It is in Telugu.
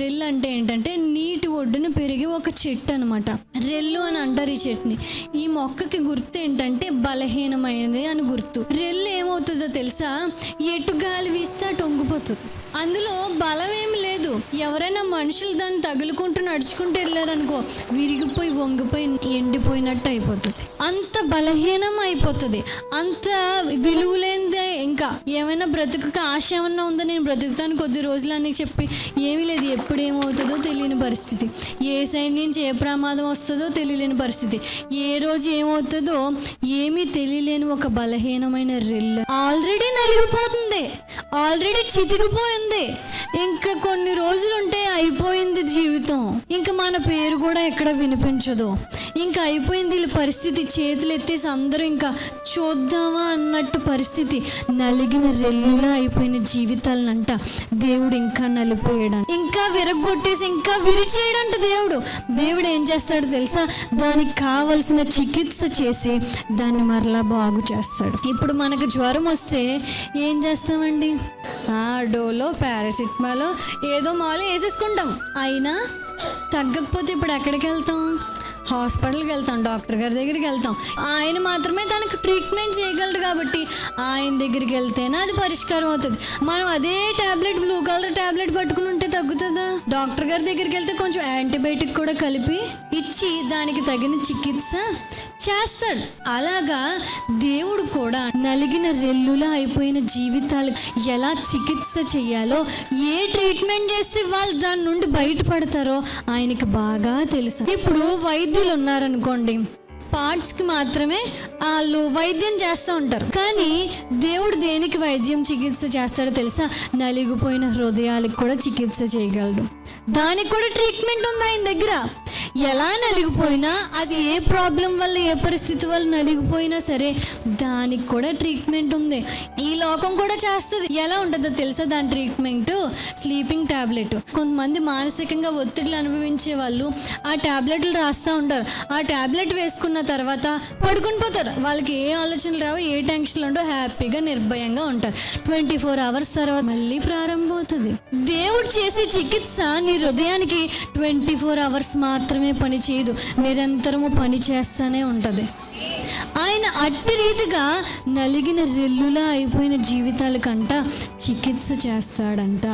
రెల్లు అంటే ఏంటంటే నీటి ఒడ్డున పెరిగే ఒక చెట్టు అనమాట. రెల్లు అని అంటారు ఈ చెట్టుని. ఈ మొక్కకి గుర్తు ఏంటంటే బలహీనమైనది అని గుర్తు. రెల్లు ఏమవుతుందో తెలుసా? ఎటు గాలి వీస్తే అటు వంగిపోతుంది. అందులో బలం ఏమి లేదు. ఎవరైనా మనుషులు దాన్ని తగులుకుంటూ నడుచుకుంటూ వెళ్ళారనుకో, విరిగిపోయి వంగిపోయి ఎండిపోయినట్టు అయిపోతుంది. అంత బలహీనం అయిపోతుంది, అంత విలువలేనిదే. ఇంకా ఏమైనా బ్రతుకు ఆశ ఏమన్నా ఉందో, నేను బ్రతుకుతాను కొద్ది రోజులు అని చెప్పి ఏమీ లేదు. ఎప్పుడు ఏమవుతుందో తెలియని పరిస్థితి, ఏ సైడ్ నుంచి ఏ ప్రమాదం వస్తుందో తెలియలేని పరిస్థితి, ఏ రోజు ఏమవుతుందో ఏమీ తెలియలేని ఒక బలహీనమైన రెల్లు ఆల్రెడీ నలిగిపోతుంది, ఆల్రెడీ చితికిపోయింది. ఇంకా కొన్ని రోజులు ఉంటే అయిపోయింది జీవితం. ఇంకా మన పేరు కూడా ఎక్కడ వినిపించదు. ఇంకా అయిపోయింది వీళ్ళ పరిస్థితి. చేతులు ఎత్తేసి అందరూ ఇంకా చూద్దామా అన్నట్టు పరిస్థితి. నలిగిన రెల్లులా అయిపోయిన జీవితాలనంట దేవుడు ఇంకా నలిపేయడం, ఇంకా విరగొట్టేసి ఇంకా విరిచేయడంట దేవుడు ఏం చేస్తాడు తెలుసా? దానికి కావలసిన చికిత్స చేసి దాన్ని మరలా బాగు చేస్తాడు. ఇప్పుడు మనకు జ్వరం వస్తే ఏం చేస్తామండి? డోలో పారాసిటమాలో ఏదో మాలో వేసేసుకుంటాం. అయినా తగ్గకపోతే ఇప్పుడు ఎక్కడికి వెళ్తాం? హాస్పిటల్కి వెళ్తాం, డాక్టర్ గారి దగ్గరికి వెళ్తాం. ఆయన మాత్రమే దానికి ట్రీట్మెంట్ చేయగలరు కాబట్టి ఆయన దగ్గరికి వెళ్తేనే అది పరిష్కారం అవుతుంది. మనం అదే ట్యాబ్లెట్, బ్లూ కలర్ ట్యాబ్లెట్ పట్టుకుని ఉంటే తగ్గుతుందా? డాక్టర్ గారి దగ్గరికి వెళ్తే కొంచెం యాంటీబయాటిక్ కూడా కలిపి ఇచ్చి దానికి తగిన చికిత్స చేస్తాడు. అలాగా దేవుడు కూడా నలిగిన రెల్లులా అయిపోయిన జీవితాలు ఎలా చికిత్స చేయాలో, ఏ ట్రీట్మెంట్ చేస్తే వాళ్ళు దాని నుండి బయటపడతారో ఆయనకి బాగా తెలుసు. ఇప్పుడు వైద్యులు ఉన్నారనుకోండి, పార్ట్స్కి మాత్రమే వాళ్ళు వైద్యం చేస్తూ ఉంటారు. కానీ దేవుడు దేనికి వైద్యం చికిత్స చేస్తాడో తెలుసా? నలిగిపోయిన హృదయాలకు కూడా చికిత్స చేయగలడు. దానికి కూడా ట్రీట్మెంట్ ఉంది ఆయన దగ్గర. ఎలా నలిగిపోయినా, అది ఏ ప్రాబ్లం వల్ల, ఏ పరిస్థితి వల్ల నలిగిపోయినా సరే దానికి కూడా ట్రీట్మెంట్ ఉంది. ఈ లోకం కూడా చేస్తుంది. ఎలా ఉంటుందో తెలుసా దాని ట్రీట్మెంట్? Sleeping tablet. కొంతమంది మానసికంగా ఒత్తిడిలు అనుభవించే వాళ్ళు ఆ టాబ్లెట్లు రాస్తూ ఉంటారు. ఆ టాబ్లెట్ వేసుకున్న తర్వాత పడుకుని పోతారు. వాళ్ళకి ఏ ఆలోచనలు రావు, ఏ టెన్షన్లు ఉండవు, హ్యాపీగా నిర్భయంగా ఉంటారు. 24 hours తర్వాత మళ్ళీ ప్రారంభం అవుతుంది. దేవుడు చేసే చికిత్స నీ హృదయానికి 24 hours మాత్రమే పని చేయదు, నిరంతరము పని చేస్తూనే ఉంటుంది. ఆయన అట్టి రీతిగా నలిగిన రెల్లులా అయిపోయిన జీవితాలకంట చికిత్స చేస్తాడంట.